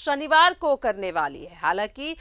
शनिवार को करने वाली है। हालांकि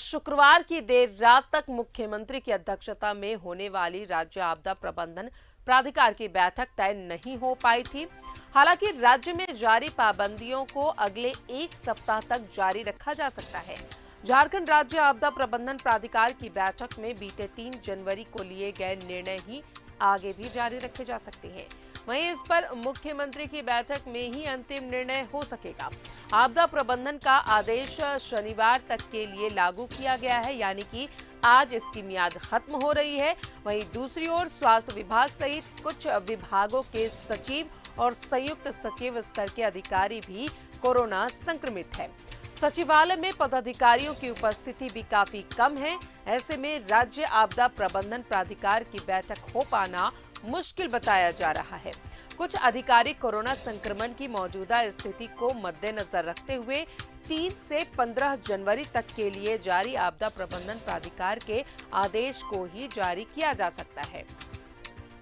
शुक्रवार की देर रात तक मुख्यमंत्री की अध्यक्षता में होने वाली राज्य आपदा प्रबंधन प्राधिकार की बैठक तय नहीं हो पाई थी। हालांकि राज्य में जारी पाबंदियों को अगले एक सप्ताह तक जारी रखा जा सकता है। झारखंड राज्य आपदा प्रबंधन प्राधिकार की बैठक में बीते 3 जनवरी को लिए गए निर्णय ही आगे भी जारी रखे जा सकते हैं। वहीं इस पर मुख्यमंत्री की बैठक में ही अंतिम निर्णय हो सकेगा। आपदा प्रबंधन का आदेश शनिवार तक के लिए लागू किया गया है, यानी कि आज इसकी मियाद खत्म हो रही है। वहीं दूसरी ओर स्वास्थ्य विभाग सहित कुछ विभागों के सचिव और संयुक्त सचिव स्तर के अधिकारी भी कोरोना संक्रमित है। सचिवालय में पदाधिकारियों की उपस्थिति भी काफी कम है। ऐसे में राज्य आपदा प्रबंधन प्राधिकार की बैठक हो पाना मुश्किल बताया जा रहा है। कुछ अधिकारी कोरोना संक्रमण की मौजूदा स्थिति को मद्देनजर रखते हुए 3 से 15 जनवरी तक के लिए जारी आपदा प्रबंधन प्राधिकार के आदेश को ही जारी किया जा सकता है।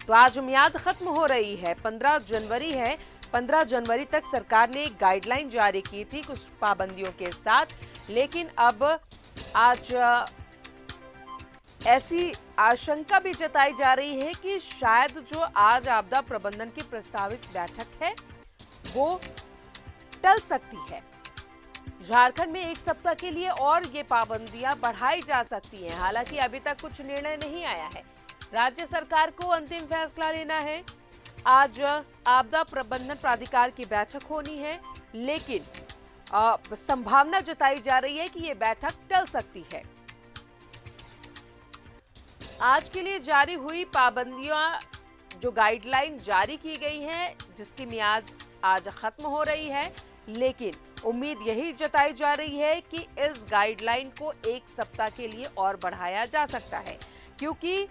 तो आज मियाद खत्म हो रही है, 15 जनवरी है। 15 जनवरी तक सरकार ने एक गाइडलाइन जारी की थी कुछ पाबंदियों के साथ, लेकिन अब आज ऐसी आशंका भी जताई जा रही है कि शायद जो आज आपदा प्रबंधन की प्रस्तावित बैठक है वो टल सकती है। झारखंड में एक सप्ताह के लिए और ये पाबंदियां बढ़ाई जा सकती हैं। हालांकि अभी तक कुछ निर्णय नहीं आया है। राज्य सरकार को अंतिम फैसला लेना है। आज आपदा प्रबंधन प्राधिकार की बैठक होनी है, लेकिन संभावना जताई जा रही है कि ये बैठक टल सकती है। आज के लिए जारी हुई पाबंदियां, जो गाइडलाइन जारी की गई हैं, जिसकी मियाद आज खत्म हो रही है, लेकिन उम्मीद यही जताई जा रही है कि इस गाइडलाइन को एक सप्ताह के लिए और बढ़ाया जा सकता है, क्योंकि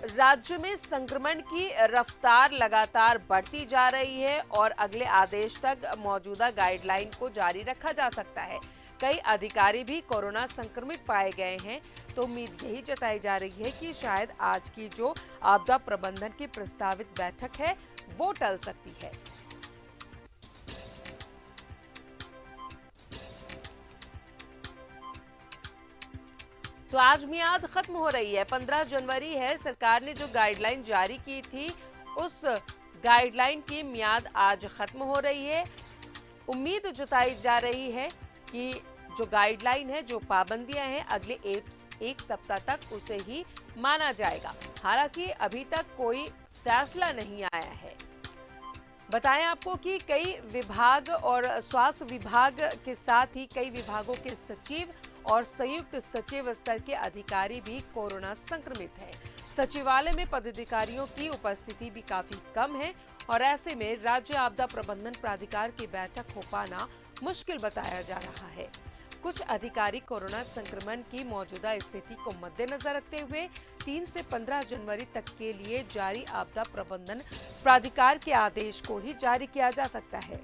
राज्य में संक्रमण की रफ्तार लगातार बढ़ती जा रही है और अगले आदेश तक मौजूदा गाइडलाइन को जारी रखा जा सकता है। कई अधिकारी भी कोरोना संक्रमित पाए गए हैं, तो उम्मीद यही जताई जा रही है कि शायद आज की जो आपदा प्रबंधन की प्रस्तावित बैठक है वो टल सकती है। तो आज मियाद खत्म हो रही है, 15 जनवरी है। सरकार ने जो गाइडलाइन जारी की थी उस गाइडलाइन की मियाद आज खत्म हो रही है। उम्मीद जताई जा रही है कि जो गाइडलाइन है, जो पाबंदियां हैं, अगले एक सप्ताह तक उसे ही माना जाएगा। हालांकि अभी तक कोई फैसला नहीं आया है। बताएं आपको कि कई विभाग और स्वास्थ्य विभाग के साथ ही कई विभागों के सचिव और संयुक्त सचिव स्तर के अधिकारी भी कोरोना संक्रमित हैं। सचिवालय में पदाधिकारियों की उपस्थिति भी काफी कम है और ऐसे में राज्य आपदा प्रबंधन प्राधिकार की बैठक हो पाना मुश्किल बताया जा रहा है। कुछ अधिकारी कोरोना संक्रमण की मौजूदा स्थिति को मद्देनजर रखते हुए 3 से 15 जनवरी तक के लिए जारी आपदा प्रबंधन प्राधिकार के आदेश को ही जारी किया जा सकता है।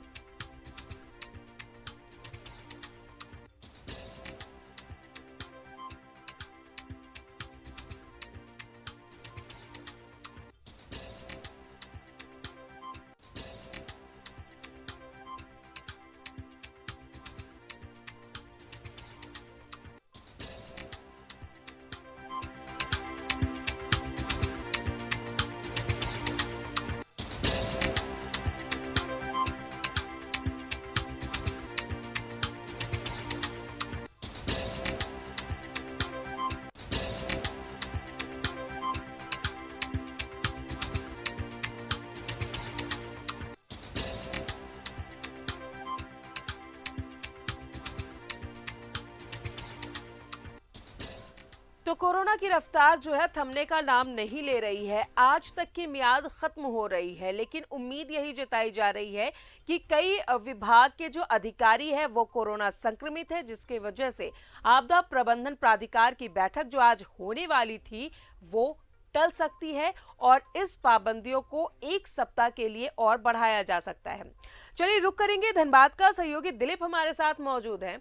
तो कोरोना की रफ्तार जो है थमने का नाम नहीं ले रही है। आज तक की मियाद खत्म हो रही है, लेकिन उम्मीद यही जताई जा रही है कि कई विभाग के जो अधिकारी है वो कोरोना संक्रमित है, जिसकी वजह से आपदा प्रबंधन प्राधिकार की बैठक जो आज होने वाली थी वो टल सकती है और इस पाबंदियों को एक सप्ताह के लिए और बढ़ाया जा सकता है। चलिए रुक करेंगे, धनबाद का सहयोगी दिलीप हमारे साथ मौजूद है।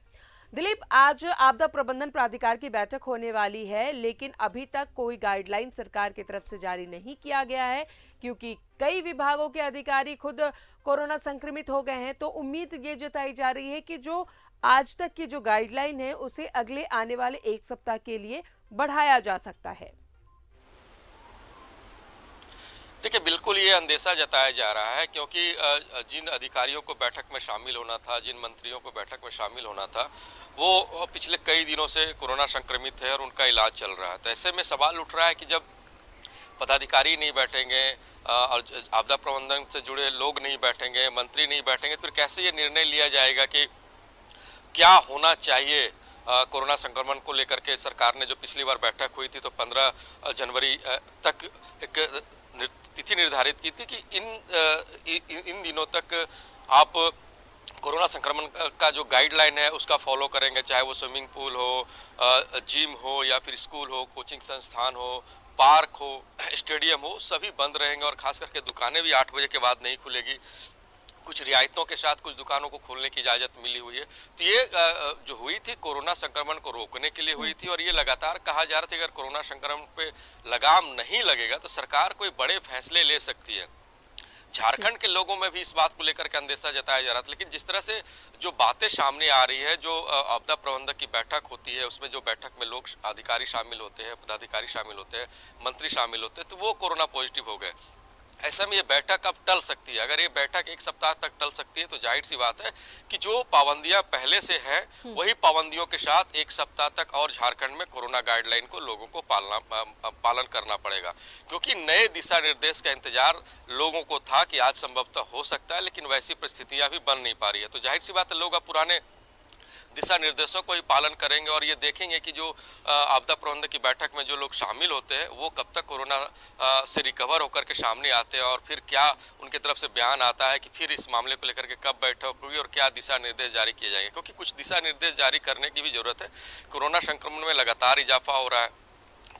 दिलीप, आज आपदा प्रबंधन प्राधिकार की बैठक होने वाली है, लेकिन अभी तक कोई गाइडलाइन सरकार की तरफ से जारी नहीं किया गया है, क्योंकि कई विभागों के अधिकारी खुद कोरोना संक्रमित हो गए हैं, तो उम्मीद ये जताई जा रही है कि जो आज तक की जो गाइडलाइन है उसे अगले आने वाले 1 सप्ताह के लिए बढ़ाया जा सकता है। देखिए, बिल्कुल ये अंदेशा जताया जा रहा है, क्योंकि जिन अधिकारियों को बैठक में शामिल होना था, जिन मंत्रियों को बैठक में शामिल होना था, वो पिछले कई दिनों से कोरोना संक्रमित है और उनका इलाज चल रहा है। तो ऐसे में सवाल उठ रहा है कि जब पदाधिकारी नहीं बैठेंगे और आपदा प्रबंधन से जुड़े लोग नहीं बैठेंगे, मंत्री नहीं बैठेंगे, तो कैसे ये निर्णय लिया जाएगा कि क्या होना चाहिए। कोरोना संक्रमण को लेकर के सरकार ने जो पिछली बार बैठक हुई थी तो 15 जनवरी तक एक तिथि निर्धारित की थी कि इन दिनों तक आप कोरोना संक्रमण का जो गाइडलाइन है उसका फॉलो करेंगे, चाहे वो स्विमिंग पूल हो, जिम हो, या फिर स्कूल हो, कोचिंग संस्थान हो, पार्क हो, स्टेडियम हो, सभी बंद रहेंगे और खास करके दुकानें भी 8 बजे के बाद नहीं खुलेगी। कुछ रियायतों के साथ कुछ दुकानों को खोलने की इजाज़त मिली हुई है। तो ये जो हुई थी कोरोना संक्रमण को रोकने के लिए हुई थी, और ये लगातार कहा जा रहा था अगर कोरोना संक्रमण पे लगाम नहीं लगेगा तो सरकार कोई बड़े फैसले ले सकती है। झारखंड के लोगों में भी इस बात को लेकर के अंदेशा जताया जा रहा था, लेकिन जिस तरह से जो बातें सामने आ रही है, जो आपदा प्रबंधक की बैठक होती है उसमें जो बैठक में लोग अधिकारी शामिल होते हैं, पदाधिकारी शामिल होते हैं, मंत्री शामिल होते हैं, तो वो कोरोना पॉजिटिव हो गए। ऐसे में ये बैठक अब टल सकती है। अगर ये बैठक 1 सप्ताह तक टल सकती है तो जाहिर सी बात है कि जो पाबंदियां पहले से हैं वही पाबंदियों के साथ 1 सप्ताह तक और झारखंड में कोरोना गाइडलाइन को लोगों को पालन करना पड़ेगा, क्योंकि नए दिशा निर्देश का इंतजार लोगों को था कि आज संभवतः हो सकता है, लेकिन वैसी परिस्थितियां भी बन नहीं पा रही है। तो जाहिर सी बात है लोग अब पुराने दिशा निर्देशों को ही पालन करेंगे और ये देखेंगे कि जो आपदा प्रबंधन की बैठक में जो लोग शामिल होते हैं वो कब तक कोरोना से रिकवर होकर के सामने आते हैं, और फिर क्या उनकी तरफ से बयान आता है कि फिर इस मामले को लेकर के कब बैठक होगी और क्या दिशा निर्देश जारी किए जाएंगे, क्योंकि कुछ दिशा निर्देश जारी करने की भी जरूरत है। कोरोना संक्रमण में लगातार इजाफा हो रहा है,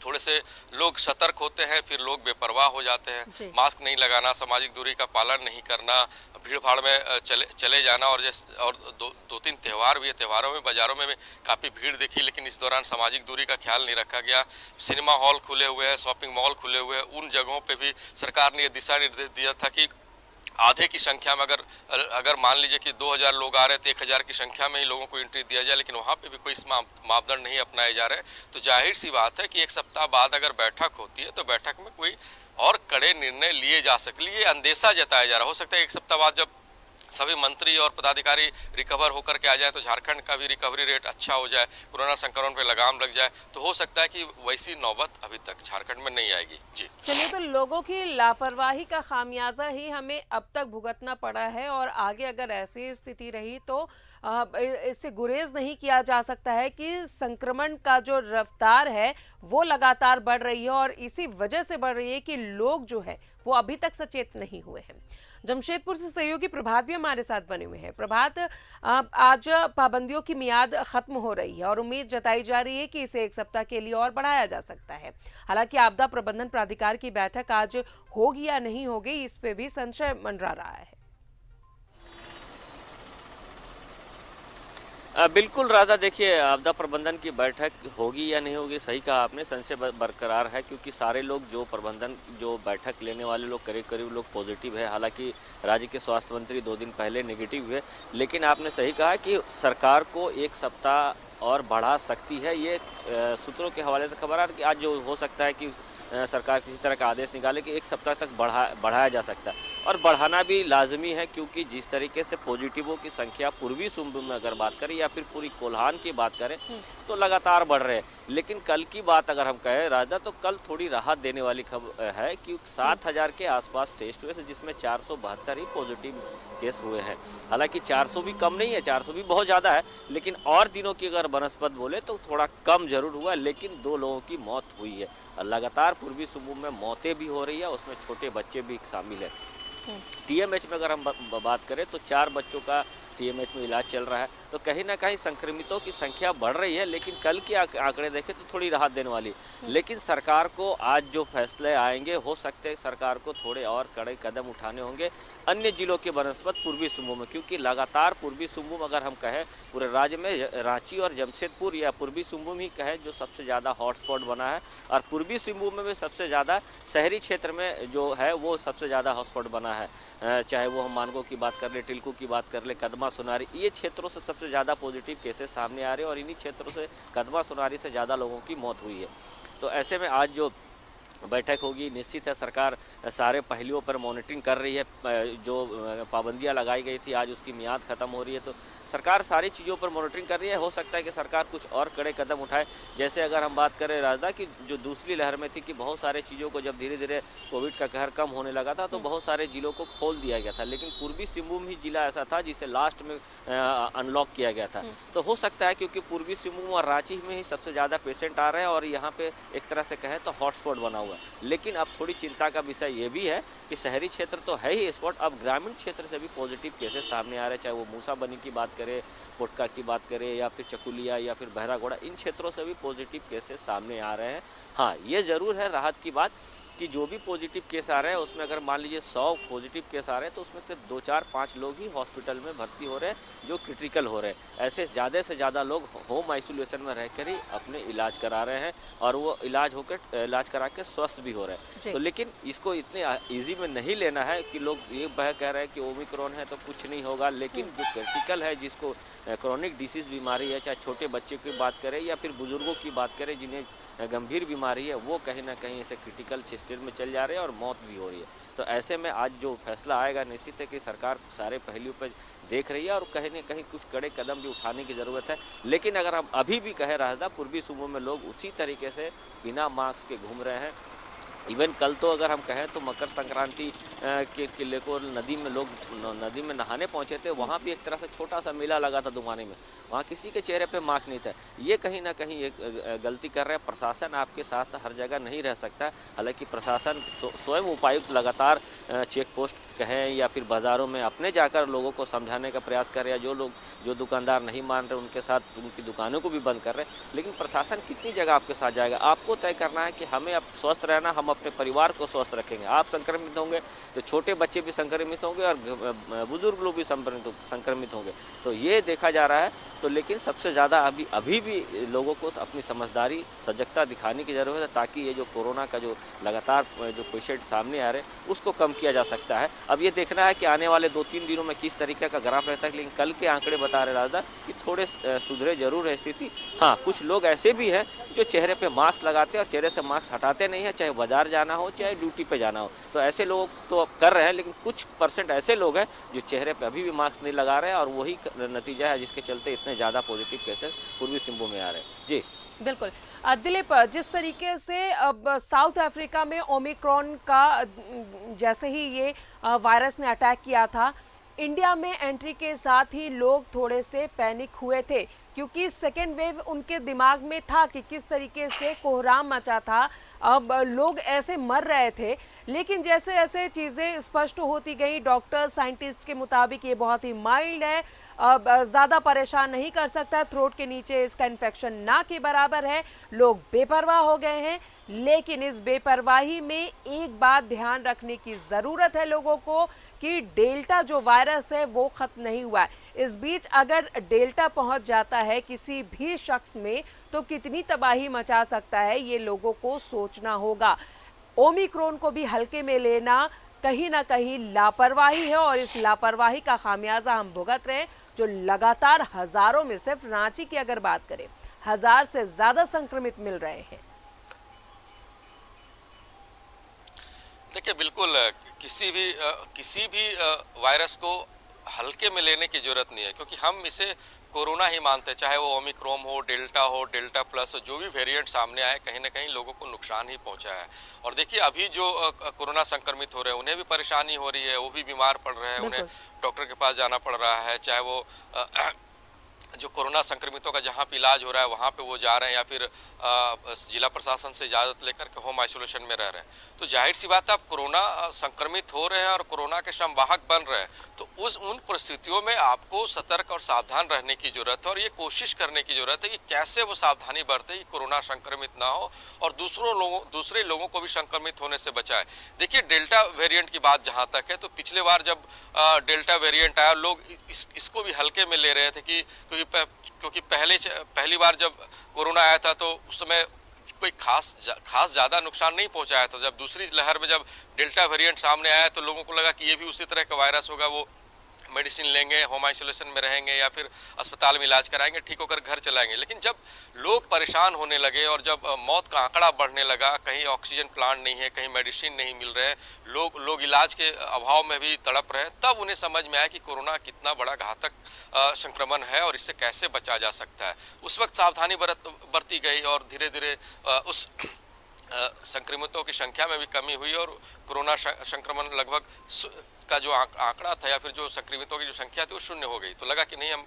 थोड़े से लोग सतर्क होते हैं, फिर लोग बेपरवाह हो जाते हैं। मास्क नहीं लगाना, सामाजिक दूरी का पालन नहीं करना, भीड़ भाड़ में चले जाना, और दो तीन त्यौहार भी है, त्योहारों में बाजारों में काफ़ी भीड़ दिखी, लेकिन इस दौरान सामाजिक दूरी का ख्याल नहीं रखा गया। सिनेमा हॉल खुले हुए हैं, शॉपिंग मॉल खुले हुए हैं, उन जगहों पे भी सरकार ने ये दिशा निर्देश दिया था कि आधे की संख्या में अगर मान लीजिए कि 2000 लोग आ रहे थे, 1000 की संख्या में ही लोगों को एंट्री दिया जाए, लेकिन वहाँ पे भी कोई इस मापदंड नहीं अपनाए जा रहे। तो जाहिर सी बात है कि 1 सप्ताह बाद अगर बैठक होती है तो बैठक में कोई और कड़े निर्णय लिए जा सकते, ये अंदेशा जताया जा रहा। हो सकता है 1 सप्ताह बाद जब सभी मंत्री और पदाधिकारी रिकवर होकर के आ जाए तो झारखंड का भी रिकवरी रेट अच्छा हो जाए, कोरोना संक्रमण पे लगाम लग जाए, तो हो सकता है कि वैसी नौबत अभी तक झारखंड में नहीं आएगी। जी चलिए, तो लोगों की लापरवाही का खामियाजा ही हमें अब तक भुगतना पड़ा है, और आगे अगर ऐसी स्थिति रही तो इससे गुरेज नहीं किया जा सकता है कि संक्रमण का जो रफ्तार है वो लगातार बढ़ रही है, और इसी वजह से बढ़ रही है कि लोग जो है वो अभी तक सचेत नहीं हुए हैं। जमशेदपुर से सहयोगी प्रभात भी हमारे साथ बने हुए हैं। प्रभात, आज पाबंदियों की मियाद खत्म हो रही है और उम्मीद जताई जा रही है कि इसे 1 सप्ताह के लिए और बढ़ाया जा सकता है। हालांकि आपदा प्रबंधन प्राधिकार की बैठक आज होगी या नहीं होगी, इस पे भी संशय मंडरा रहा है। बिल्कुल राधा, देखिए आपदा प्रबंधन की बैठक होगी या नहीं होगी, सही कहा आपने, संशय बरकरार है, क्योंकि सारे लोग जो बैठक लेने वाले लोग करीब करीब लोग पॉजिटिव है। हालांकि राज्य के स्वास्थ्य मंत्री 2 दिन पहले नेगेटिव हुए, लेकिन आपने सही कहा कि सरकार को 1 सप्ताह और बढ़ा सकती है। ये सूत्रों के हवाले से खबर आ रही है कि आज जो हो सकता है कि सरकार किसी तरह का आदेश निकाले कि 1 सप्ताह तक बढ़ाया जा सकता है, और बढ़ाना भी लाजमी है, क्योंकि जिस तरीके से पॉजिटिवों की संख्या पूर्वी सिंहभूम में अगर बात करें या फिर पूरी कोल्हान की बात करें तो लगातार बढ़ रहे हैं। लेकिन कल की बात अगर हम कहें राजा, तो कल थोड़ी राहत देने वाली खबर है, क्योंकि 7000 के आसपास टेस्ट हुए थे, जिसमें 472 ही पॉजिटिव केस हुए हैं। हालांकि 400 भी कम नहीं है, 400 भी बहुत ज़्यादा है, लेकिन और दिनों की अगर बनस्पत बोले तो थोड़ा कम जरूर हुआ, लेकिन 2 लोगों की मौत हुई है। लगातार पूर्वी सिंहभूम में मौतें भी हो रही है, उसमें छोटे बच्चे भी शामिल है। टीएमएच में अगर हम बात करें तो 4 बच्चों का टीएमएच में इलाज चल रहा है। तो कहीं ना कहीं संक्रमितों की संख्या बढ़ रही है, लेकिन कल के आंकड़े देखें तो थोड़ी राहत देने वाली। लेकिन सरकार को आज जो फैसले आएंगे, हो सकते हैं सरकार को थोड़े और कड़े कदम उठाने होंगे अन्य जिलों के बनस्पत पूर्वी सिंहभूम में, क्योंकि लगातार पूर्वी सिंहभूम अगर हम कहें पूरे राज्य में रांची और जमशेदपुर या पूर्वी सिंहभूम ही कहें जो सबसे ज़्यादा हॉटस्पॉट बना है, और पूर्वी सिंहभूम में भी सबसे ज़्यादा शहरी क्षेत्र में जो है वो सबसे ज़्यादा हॉटस्पॉट बना है। चाहे वो हम मानगो की बात कर ले, टिल्कू की बात कर ले, कदमा सोनारी, ये क्षेत्रों से सबसे ज़्यादा पॉजिटिव केसेस सामने आ रहे हैं और इन्हीं क्षेत्रों से कदमा सोनारी से ज़्यादा लोगों की मौत हुई है। तो ऐसे में आज जो बैठक होगी, निश्चित है सरकार सारे पहलुओं पर मॉनिटरिंग कर रही है। जो पाबंदियां लगाई गई थी आज उसकी मियाद ख़त्म हो रही है, तो सरकार सारी चीज़ों पर मॉनिटरिंग कर रही है। हो सकता है कि सरकार कुछ और कड़े कदम उठाए। जैसे अगर हम बात करें राजदा की जो दूसरी लहर में थी कि बहुत सारे चीज़ों को जब धीरे धीरे कोविड का कहर कम होने लगा था तो बहुत सारे जिलों को खोल दिया गया था, लेकिन पूर्वी सिंहभूम ही जिला ऐसा था जिसे लास्ट में अनलॉक किया गया था। तो हो सकता है क्योंकि पूर्वी सिंहभूम और रांची में ही सबसे ज़्यादा पेशेंट आ रहे हैं और यहाँ पे एक तरह से कहें तो हॉटस्पॉट बना हुआ है। लेकिन अब थोड़ी चिंता का विषय ये भी है कि शहरी क्षेत्र तो है ही स्पॉट, अब ग्रामीण क्षेत्र से भी पॉजिटिव केसेस सामने आ रहे हैं, चाहे वो मूसाबनी की बात करें, पोटका की बात करें या फिर चकुलिया या फिर बहरागोड़ा, इन क्षेत्रों से भी पॉजिटिव केसेस सामने आ रहे हैं। हाँ, ये ज़रूर है राहत की बात कि जो भी पॉजिटिव केस आ रहे हैं उसमें अगर मान लीजिए 100 पॉजिटिव केस आ रहे हैं तो उसमें सिर्फ 2, 4, 5 लोग ही हॉस्पिटल में भर्ती हो रहे हैं जो क्रिटिकल हो रहे हैं। ऐसे ज़्यादा से ज़्यादा लोग होम आइसोलेशन में रहकर ही अपने इलाज करा रहे हैं और वो इलाज करा के स्वस्थ भी हो रहे हैं। तो लेकिन इसको इतने ईजी में नहीं लेना है कि लोग ये कह रहे हैं कि ओमिक्रॉन है तो कुछ नहीं होगा, लेकिन जो क्रिटिकल है, जिसको क्रॉनिक डिसीज़ बीमारी है, चाहे छोटे बच्चे की बात करें या फिर बुजुर्गों की बात करें जिन्हें गंभीर बीमारी है, वो कहीं ना कहीं ऐसे क्रिटिकल स्टेज में चल जा रहे हैं और मौत भी हो रही है। तो ऐसे में आज जो फैसला आएगा, निश्चित है कि सरकार सारे पहलुओं पर देख रही है और कहीं ना कहीं कुछ कड़े कदम भी उठाने की ज़रूरत है। लेकिन अगर हम अभी भी कहे राजदा, पूर्वी सूबों में लोग उसी तरीके से बिना मास्क के घूम रहे हैं। इवन कल तो अगर हम कहें तो मकर संक्रांति के किले को नदी में नहाने पहुंचे थे, वहाँ भी एक तरह से छोटा सा मेला लगा था दुमानी में, वहाँ किसी के चेहरे पे मास्क नहीं था। ये कहीं ना कहीं एक गलती कर रहे हैं। प्रशासन आपके साथ हर जगह नहीं रह सकता, हालांकि प्रशासन स्वयं उपायुक्त लगातार चेक पोस्ट कहें या फिर बाज़ारों में अपने जाकर लोगों को समझाने का प्रयास कर रहे हैं। जो दुकानदार नहीं मान रहे उनके साथ उनकी दुकानों को भी बंद कर रहे हैं। लेकिन प्रशासन कितनी जगह आपके साथ जाएगा? आपको तय करना है कि हमें अब स्वस्थ रहना, हम अपने परिवार को स्वस्थ रखेंगे। आप संक्रमित होंगे तो छोटे बच्चे भी संक्रमित होंगे और बुजुर्ग लोग भी संक्रमित होंगे। तो ये देखा जा रहा है। तो लेकिन सबसे ज़्यादा अभी भी लोगों को अपनी समझदारी, सजगता दिखाने की ज़रूरत है, ताकि ये जो कोरोना का जो लगातार जो पेशेंट सामने आ रहे हैं उसको कम किया जा सकता है। अब ये देखना है कि आने वाले 2-3 दिनों में किस तरीके का ग्राफ रहता है। लेकिन कल के आंकड़े बता रहे राजा कि थोड़े सुधरे जरूर है स्थिति। हाँ, कुछ लोग ऐसे भी हैं जो चेहरे पे मास्क लगाते हैं और चेहरे से मास्क हटाते नहीं है, चाहे बाजार जाना हो चाहे ड्यूटी पे जाना हो। तो ऐसे लोग तो कर रहे हैं, लेकिन कुछ परसेंट ऐसे लोग हैं जो चेहरे पे अभी भी मास्क नहीं लगा रहे हैं और वही नतीजा है जिसके चलते इतने ज़्यादा पॉजिटिव केसेस पूर्वी सिंहभूम में आ रहे हैं। जी बिल्कुल। दिलीप, जिस तरीके से अब साउथ अफ्रीका में ओमिक्रॉन का जैसे ही ये वायरस ने अटैक किया था, इंडिया में एंट्री के साथ ही लोग थोड़े से पैनिक हुए थे, क्योंकि सेकेंड वेव उनके दिमाग में था कि किस तरीके से कोहराम मचा था, अब लोग ऐसे मर रहे थे। लेकिन जैसे जैसे चीज़ें स्पष्ट होती गई, डॉक्टर साइंटिस्ट के मुताबिक ये बहुत ही माइल्ड है, अब ज़्यादा परेशान नहीं कर सकता, थ्रोट के नीचे इसका इन्फेक्शन ना के बराबर है, लोग बेपरवाह हो गए हैं। लेकिन इस बेपरवाही में एक बात ध्यान रखने की ज़रूरत है लोगों को कि डेल्टा जो वायरस है वो ख़त्म नहीं हुआ है। इस बीच अगर डेल्टा पहुंच जाता है किसी भी शख्स में तो कितनी तबाही मचा सकता है, ये लोगों को सोचना होगा। ओमिक्रॉन को भी हल्के में लेना कहीं ना कहीं लापरवाही है और इस लापरवाही का खामियाजा हम भुगत रहे हैं, जो लगातार हजारों में, सिर्फ रांची की अगर बात करें, 1000 से ज्यादा संक्रमित मिल रहे हैं। देखिए, बिल्कुल किसी भी वायरस को हल्के में लेने की जरूरत नहीं है, क्योंकि हम इसे कोरोना ही मानते हैं। चाहे वो ओमिक्रॉन हो, डेल्टा प्लस, जो भी वेरिएंट सामने आए, कहीं ना कहीं लोगों को नुकसान ही पहुंचा है। और देखिए, अभी जो कोरोना संक्रमित हो रहे हैं उन्हें भी परेशानी हो रही है, वो भी बीमार पड़ रहे हैं, उन्हें डॉक्टर के पास जाना पड़ रहा है। चाहे वो जो कोरोना संक्रमितों का जहाँ पे इलाज हो रहा है वहाँ पे वो जा रहे हैं या फिर जिला प्रशासन से इजाज़त लेकर के होम आइसोलेशन में रह रहे हैं, तो जाहिर सी बात है आप कोरोना संक्रमित हो रहे हैं और कोरोना के संवाहक बन रहे हैं, तो उन परिस्थितियों में आपको सतर्क और सावधान रहने की जरूरत है और ये कोशिश करने की जरूरत है कि कैसे वो सावधानी बरते कि कोरोना संक्रमित ना हो और दूसरे लोगों को भी संक्रमित होने से बचाएं। देखिए, डेल्टा वेरिएंट की बात जहाँ तक है, तो पिछले बार जब डेल्टा वेरिएंट आया, लोग इसको भी हल्के में ले रहे थे कि क्योंकि पहली बार जब कोरोना आया था तो उस समय कोई खास ज़्यादा नुकसान नहीं पहुंचाया था। जब दूसरी लहर में जब डेल्टा वेरिएंट सामने आया तो लोगों को लगा कि ये भी उसी तरह का वायरस होगा, वो मेडिसिन लेंगे, होम आइसोलेशन में रहेंगे या फिर अस्पताल में इलाज कराएंगे, ठीक होकर घर चलाएंगे। लेकिन जब लोग परेशान होने लगे और जब मौत का आंकड़ा बढ़ने लगा, कहीं ऑक्सीजन प्लांट नहीं है, कहीं मेडिसिन नहीं मिल रहे हैं, लोग इलाज के अभाव में भी तड़प रहे हैं, तब उन्हें समझ में आया कि कोरोना कितना बड़ा घातक संक्रमण है और इससे कैसे बचा जा सकता है। उस वक्त सावधानी बरती गई और धीरे धीरे उस संक्रमितों की संख्या में भी कमी हुई और कोरोना संक्रमण लगभग का जो आंकड़ा था या फिर जो संक्रमितों की जो संख्या थी वो शून्य हो गई। तो लगा कि नहीं, हम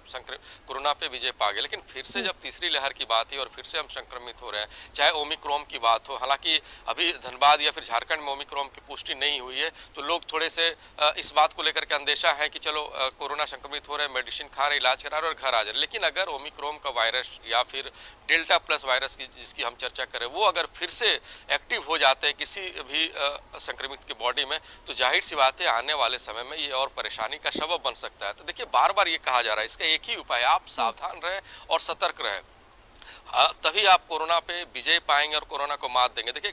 कोरोना पे विजय पा गए। लेकिन फिर से जब तीसरी लहर की बात है और फिर से हम संक्रमित हो रहे हैं, चाहे ओमिक्रॉन की बात हो, हालांकि अभी धनबाद या फिर झारखंड में ओमिक्रॉन की पुष्टि नहीं हुई है, तो लोग थोड़े से इस बात को लेकर के अंदेशा है कि चलो कोरोना संक्रमित हो रहे हैं, मेडिसिन खा रहे, इलाज करा रहे और घर आ जा रहे। लेकिन अगर ओमिक्रॉन का वायरस या फिर डेल्टा प्लस वायरस की जिसकी हम चर्चा करें, वो अगर फिर से एक्टिव हो जाते हैं किसी भी संक्रमित की बॉडी में, तो जाहिर सी बात है आने वाले समय में ये और परेशानी का सबब बन सकता है। तो देखिए, बार बार ये कहा जा रहा है, इसका एक ही उपाय है, आप सावधान रहें और सतर्क रहें, तभी आप कोरोना पे विजय पाएंगे और कोरोना को मात देंगे। देखिए,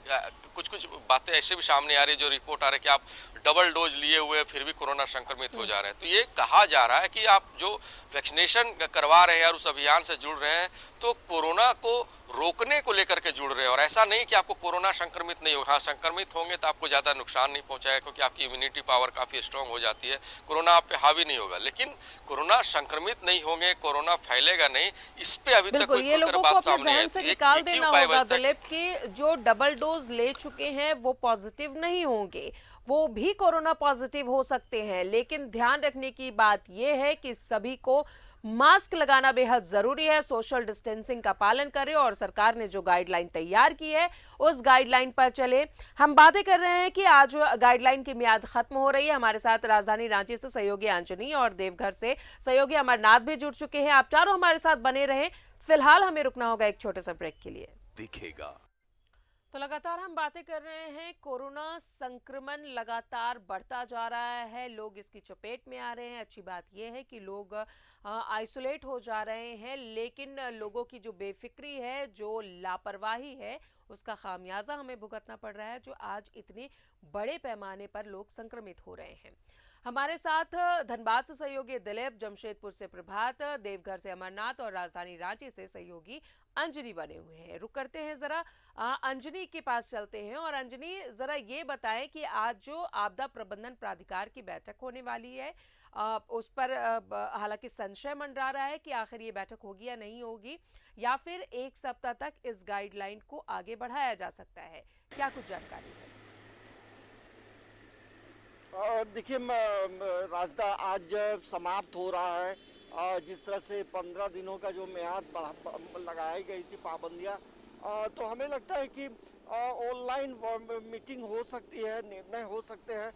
कुछ बातें ऐसे भी सामने आ रही है, जो रिपोर्ट आ रही है कि आप डबल डोज लिए हुए हैं फिर भी कोरोना संक्रमित हो जा रहे हैं। तो ये कहा जा रहा है कि आप जो वैक्सीनेशन करवा रहे हैं और उस अभियान से जुड़ रहे हैं, तो कोरोना को रोकने को लेकर के जुड़ रहे हैं और ऐसा नहीं कि आपको कोरोना संक्रमित नहीं होगा। हाँ, संक्रमित होंगे तो आपको ज़्यादा नुकसान नहीं पहुंचाएगा क्योंकि आपकी इम्यूनिटी पावर काफ़ी स्ट्रांग हो जाती है, कोरोना आप पे हावी नहीं होगा। लेकिन कोरोना संक्रमित नहीं होंगे, कोरोना फैलेगा नहीं, इस पे अभी तक कोई खुलकर बात सामने है। से निकाल देना होगा दिलीप कि जो डबल डोज ले चुके हैं वो पॉजिटिव नहीं होंगे, वो भी कोरोना पॉजिटिव हो सकते हैं। लेकिन ध्यान रखने की बात यह है कि सभी को मास्क लगाना बेहद जरूरी है, सोशल डिस्टेंसिंग का पालन करें और सरकार ने जो गाइडलाइन तैयार की है उस गाइडलाइन पर चले। हम बातें कर रहे हैं कि आज गाइडलाइन की मियाद खत्म हो रही है। हमारे साथ राजधानी रांची से सहयोगी अंजनी और देवघर से सहयोगी अमरनाथ भी जुड़ चुके हैं। आप चारों हमारे साथ बने रहें। फिलहाल हमें रुकना होगा एक छोटे से ब्रेक के लिए। दिखेगा तो लगातार हम बातें कर रहे हैं, कोरोना संक्रमण लगातार बढ़ता जा रहा है, लोग इसकी चपेट में आ रहे हैं। अच्छी बात यह है कि लोग आइसोलेट हो जा रहे हैं, लेकिन लोगों की जो बेफिक्री है, जो लापरवाही है, उसका खामियाजा हमें भुगतना पड़ रहा है, जो आज इतने बड़े पैमाने पर लोग संक्रमित हो रहे हैं। हमारे साथ धनबाद से सहयोगी दिलीप, जमशेदपुर से प्रभात, देवघर से अमरनाथ और राजधानी रांची से सहयोगी अंजनी बने हुए हैं। रुक करते हैं, जरा अंजनी के पास चलते हैं और अंजनी जरा ये बताएं कि आज जो आपदा प्रबंधन प्राधिकार की बैठक होने वाली है, उस पर हालांकि संशय मंडरा रहा है कि आखिर ये बैठक होगी या नहीं होगी, या फिर एक सप्ताह तक इस गाइडलाइन को आगे बढ़ाया जा सकता है, क्या कुछ जानकारी है? देखिए, रास्ता आज समाप्त हो रहा है। जिस तरह से 15 दिनों का जो म्याद लगाई गई थी पाबंदियां, तो हमें लगता है कि ऑनलाइन मीटिंग हो सकती है, निर्णय हो सकते हैं,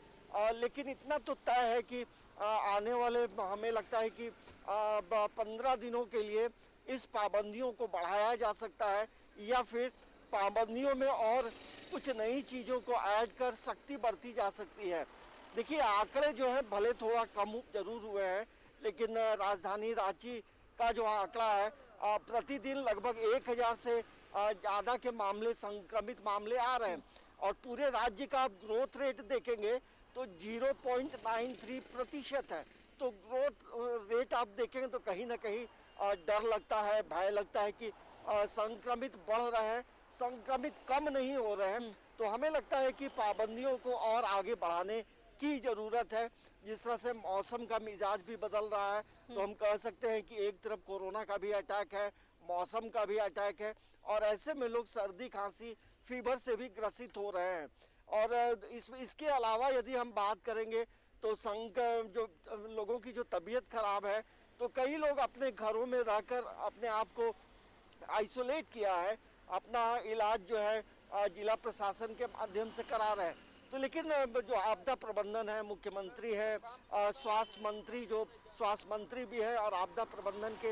लेकिन इतना तो तय है कि आने वाले हमें लगता है कि 15 दिनों के लिए इस पाबंदियों को बढ़ाया जा सकता है या फिर पाबंदियों में और कुछ नई चीज़ों को ऐड कर सख्ती बरती जा सकती है। देखिए, आंकड़े जो है भले थोड़ा कम जरूर हुए हैं, लेकिन राजधानी रांची का जो आंकड़ा है, प्रतिदिन लगभग 1000 से ज़्यादा के मामले, संक्रमित मामले आ रहे हैं और पूरे राज्य का आप ग्रोथ रेट देखेंगे तो 0.93% है। तो ग्रोथ रेट आप देखेंगे तो कहीं ना कहीं डर लगता है, भय लगता है कि संक्रमित बढ़ रहे हैं, संक्रमित कम नहीं हो रहे हैं। तो हमें लगता है कि पाबंदियों को और आगे बढ़ाने की ज़रूरत है। जिस तरह से मौसम का मिजाज भी बदल रहा है, तो हम कह सकते हैं कि एक तरफ कोरोना का भी अटैक है, मौसम का भी अटैक है और ऐसे में लोग सर्दी, खांसी, फीवर से भी ग्रसित हो रहे हैं। और इसके अलावा यदि हम बात करेंगे तो जो लोगों की जो तबीयत खराब है तो कई लोग अपने घरों में रहकर अपने आप को आइसोलेट किया है, अपना इलाज जो है जिला प्रशासन के माध्यम से करा रहे हैं। तो लेकिन जो आपदा प्रबंधन है, मुख्यमंत्री है, स्वास्थ्य मंत्री जो स्वास्थ्य मंत्री भी है और आपदा प्रबंधन के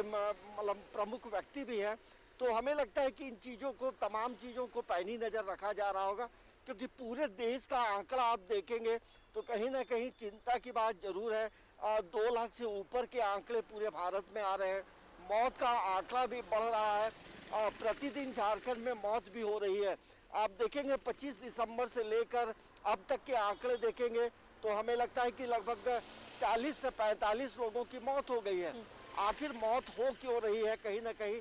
मतलब प्रमुख व्यक्ति भी है, तो हमें लगता है कि इन चीज़ों को, तमाम चीज़ों को पैनी नज़र रखा जा रहा होगा, क्योंकि पूरे देश का आंकड़ा आप देखेंगे तो कहीं ना कहीं चिंता की बात जरूर है। 2 लाख से ऊपर के आंकड़े पूरे भारत में आ रहे हैं, मौत का आंकड़ा भी बढ़ रहा है, प्रतिदिन झारखंड में मौत भी हो रही है। आप देखेंगे 25 दिसंबर से लेकर अब तक के आंकड़े देखेंगे तो हमें लगता है कि लगभग 40 से 45 लोगों की मौत हो गई है। आखिर मौत हो क्यों रही है? कहीं ना कहीं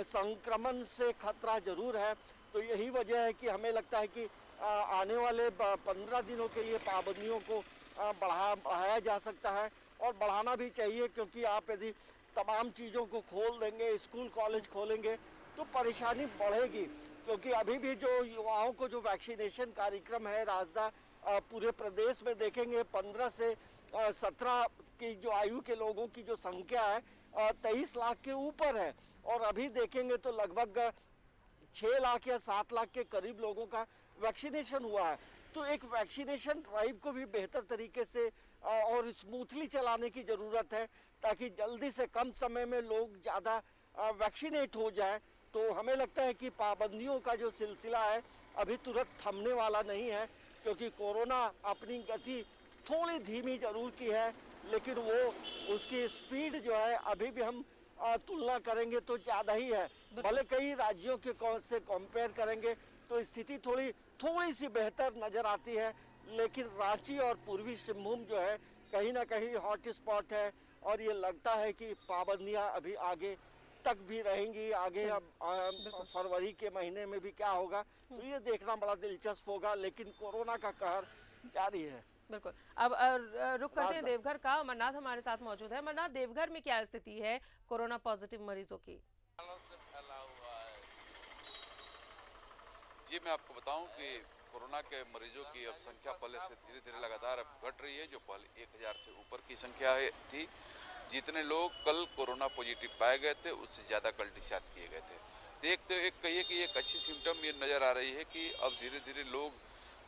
संक्रमण से खतरा जरूर है। तो यही वजह है कि हमें लगता है कि आने वाले 15 दिनों के लिए पाबंदियों को बढ़ाया जा सकता है और बढ़ाना भी चाहिए, क्योंकि आप यदि तमाम चीज़ों को खोल देंगे, स्कूल कॉलेज खोलेंगे तो परेशानी बढ़ेगी। क्योंकि अभी भी जो युवाओं को जो वैक्सीनेशन कार्यक्रम है राजदा, पूरे प्रदेश में देखेंगे 15 से 17 की जो आयु के लोगों की जो संख्या है 23 लाख के ऊपर है, और अभी देखेंगे तो लगभग 6 लाख या 7 लाख के करीब लोगों का वैक्सीनेशन हुआ है। तो एक वैक्सीनेशन ड्राइव को भी बेहतर तरीके से और स्मूथली चलाने की ज़रूरत है, ताकि जल्दी से कम समय में लोग ज़्यादा वैक्सीनेट हो जाए। तो हमें लगता है कि पाबंदियों का जो सिलसिला है अभी तुरंत थमने वाला नहीं है, क्योंकि कोरोना अपनी गति थोड़ी धीमी जरूर की है, लेकिन वो उसकी स्पीड जो है अभी भी हम तुलना करेंगे तो ज़्यादा ही है। भले कई राज्यों के से कंपेयर करेंगे तो स्थिति थोड़ी सी बेहतर नज़र आती है, लेकिन रांची और पूर्वी सिंहभूम जो है कहीं ना कहीं हॉट स्पॉट है, और ये लगता है कि पाबंदियां अभी आगे तक भी रहेंगी। आगे अब फरवरी के महीने में भी क्या होगा तो ये देखना बड़ा दिलचस्प होगा, लेकिन कोरोना का कहर जारी है। बिल्कुल। अब रुक करते हैं देवघर का। अमरनाथ हमारे साथ मौजूद है। अमरनाथ, देवघर में क्या स्थिति है कोरोना पॉजिटिव मरीजों की? जी, मैं आपको बताऊं कि कोरोना के मरीजों की अब संख्या पहले से धीरे धीरे लगातार अब घट रही है। जो पहले 1000 से ऊपर की संख्या थी, जितने लोग कल कोरोना पॉजिटिव पाए गए थे उससे ज़्यादा कल डिस्चार्ज किए गए थे। तो एक कहिए कि एक अच्छी सिम्टम ये नज़र आ रही है कि अब धीरे धीरे लोग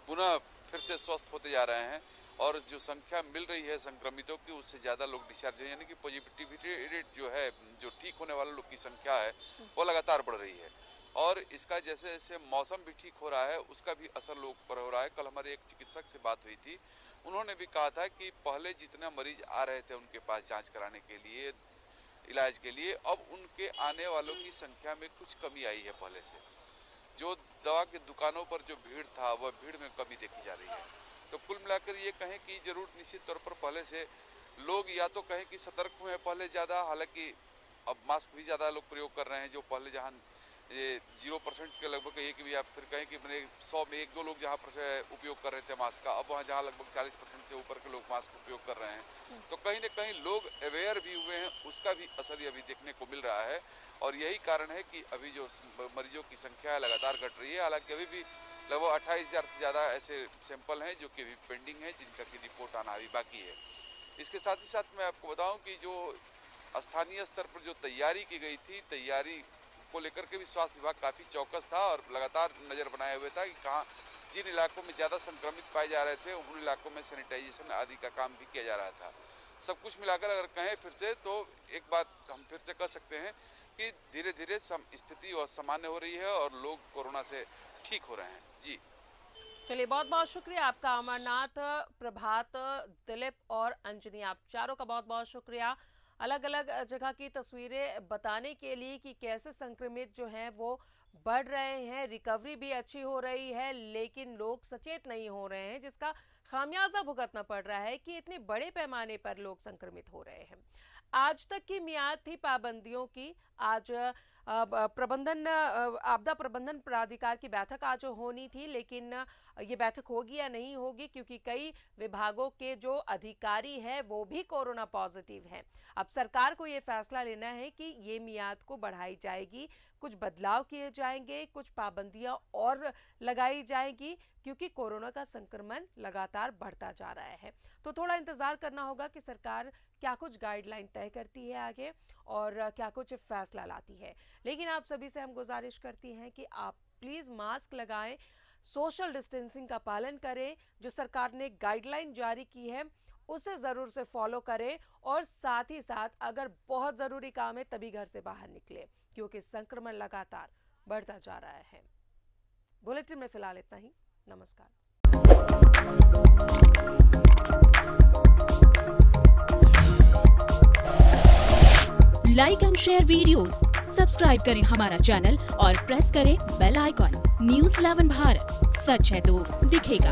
पुनः फिर से स्वस्थ होते जा रहे हैं, और जो संख्या मिल रही है संक्रमितों की उससे ज़्यादा लोग डिस्चार्ज हैं, यानी कि पॉजिटिविटी रेट जो है, जो ठीक होने वाले लोग की संख्या है वो लगातार बढ़ रही है। और इसका जैसे जैसे मौसम भी ठीक हो रहा है उसका भी असर लोग पर हो रहा है। कल हमारे एक चिकित्सक से बात हुई थी, उन्होंने भी कहा था कि पहले जितना मरीज आ रहे थे उनके पास जांच कराने के लिए, इलाज के लिए, अब उनके आने वालों की संख्या में कुछ कमी आई है। पहले से जो दवा की दुकानों पर जो भीड़ था वह भीड़ में कमी देखी जा रही है। तो कुल मिलाकर ये कहें कि जरूर निश्चित तौर पर पहले से लोग या तो कहें कि सतर्क हुए हैं पहले ज़्यादा, हालांकि अब मास्क भी ज़्यादा लोग प्रयोग कर रहे हैं। जो पहले जहाँ ये 0% के लगभग कहिए कि आप फिर कहें कि मैंने 100 में 1-2 लोग जहाँ पर उपयोग कर रहे थे मास्क का, अब वहाँ जहाँ लगभग 40% से ऊपर के लोग मास्क उपयोग कर रहे हैं। तो कहीं ना कहीं लोग अवेयर भी हुए हैं, उसका भी असर अभी देखने को मिल रहा है। और यही कारण है कि अभी जो मरीजों की संख्या है लगातार घट रही है। हालांकि अभी भी लगभग 28,000 से ज़्यादा ऐसे सैंपल हैं जो कि अभी पेंडिंग है, जिनका की रिपोर्ट आना अभी बाकी है। इसके साथ ही साथ मैं आपको बताऊँ कि जो स्थानीय स्तर पर जो तैयारी की गई थी, तैयारी को लेकर के भी स्वास्थ्य विभाग काफ़ी चौकस था और लगातार नज़र बनाए हुए था कि कहाँ जिन इलाकों में ज़्यादा संक्रमित पाए जा रहे थे उन इलाकों में सैनिटाइजेशन आदि का काम भी किया जा रहा था। सब कुछ मिलाकर अगर कहें फिर से तो एक बात हम फिर से कह सकते हैं कि धीरे धीरे स्थिति और सामान्य हो रही है और लोग कोरोना से ठीक हो रहे हैं। जी चलिए, बहुत बहुत शुक्रिया आपका अमरनाथ, प्रभात, दिलीप और अंजनी, आप चारों का बहुत बहुत शुक्रिया अलग अलग जगह की तस्वीरें बताने के लिए कि कैसे संक्रमित जो हैं वो बढ़ रहे हैं, रिकवरी भी अच्छी हो रही है, लेकिन लोग सचेत नहीं हो रहे हैं, जिसका खामियाजा भुगतना पड़ रहा है कि इतने बड़े पैमाने पर लोग संक्रमित हो रहे हैं। आज तक की मियाद थी पाबंदियों की। आज आपदा प्रबंधन प्राधिकार की बैठक आज होनी थी, लेकिन ये बैठक होगी या नहीं होगी, क्योंकि कई विभागों के जो अधिकारी हैं वो भी कोरोना पॉजिटिव हैं। अब सरकार को ये फैसला लेना है कि ये मियाद को बढ़ाई जाएगी, कुछ बदलाव किए जाएंगे, कुछ पाबंदियां और लगाई जाएगी, क्योंकि कोरोना का संक्रमण लगातार बढ़ता जा रहा है। तो थोड़ा इंतजार करना होगा कि सरकार क्या कुछ गाइडलाइन तय करती है आगे और क्या कुछ फैसला लाती है। लेकिन आप सभी से हम गुजारिश करती हैं कि आप प्लीज मास्क लगाएं, सोशल डिस्टेंसिंग का पालन करें, जो सरकार ने गाइडलाइन जारी की है उसे जरूर से फॉलो करें, और साथ ही साथ अगर बहुत जरूरी काम है तभी घर से बाहर निकले, क्योंकि संक्रमण लगातार बढ़ता जा रहा है। बुलेटिन में फिलहाल इतना ही। नमस्कार। Like and share videos, subscribe करें हमारा चैनल और प्रेस करें बेल आइकॉन। न्यूज़ 11 भारत, सच है तो दिखेगा।